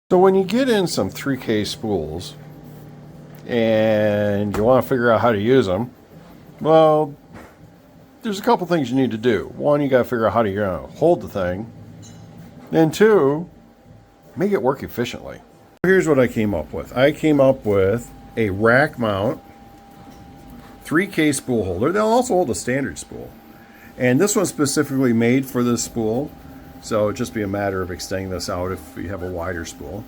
So when you get in some 3K spools and you want to figure out how to use them, well, there's a couple things you need to do. One, you got to figure out how to hold the thing. And two, make it work efficiently. Here's what I came up with. I came up with a rack mount 3K spool holder. They'll also hold a standard spool. And this one's specifically made for this spool. So it'd just be a matter of extending this out if you have a wider spool.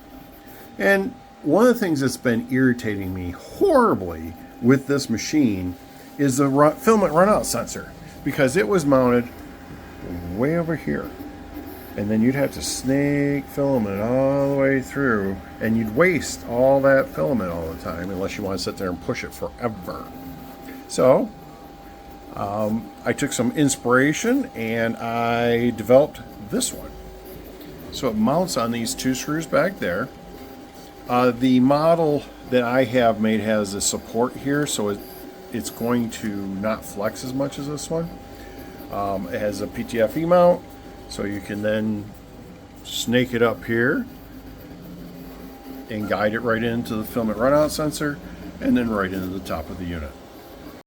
And one of the things that's been irritating me horribly with this machine is the filament runout sensor, because it was mounted way over here. And then you'd have to snake filament all the way through, and you'd waste all that filament all the time unless you want to sit there and push it forever. So I took some inspiration and I developed this one. So it mounts on these two screws back there. The model that I have made has a support here, so it's going to not flex as much as this one. It has a PTFE mount, so you can then snake it up here and guide it right into the filament runout sensor and then right into the top of the unit.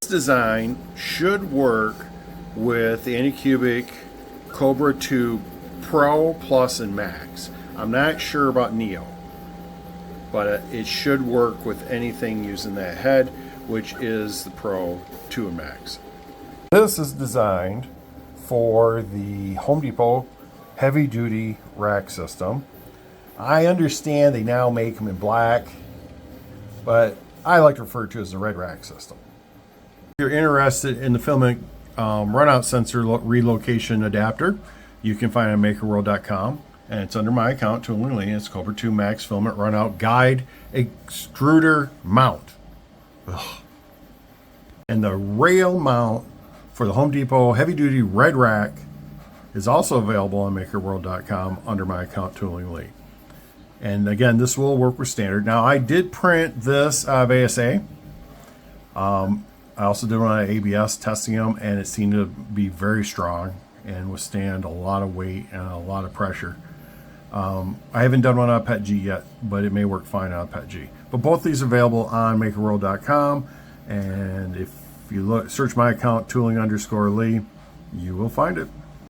This design should work with the Anycubic Kobra 2 Pro, Plus, and Max. I'm not sure about Neo, but it should work with anything using that head, which is the Pro 2 and Max. This is designed for the Home Depot heavy duty rack system. I understand they now make them in black, but I like to refer to it as the red rack system. If you're interested in the filament runout sensor relocation adapter, you can find it on makerworld.com, and it's under my account, Tooling Lee. It's Kobra 2 Max Filament Runout Guide Extruder Mount. Ugh. And the rail mount for the Home Depot heavy duty red rack is also available on makerworld.com under my account, Tooling Lee. And again, this will work with standard. Now, I did print this out of ASA. I also did one on ABS testing them, and it seemed to be very strong and withstand a lot of weight and a lot of pressure. I haven't done one on PETG yet, but it may work fine on PETG. But both these are available on makerworld.com, and if you search my account, Tooling_Lee, you will find it.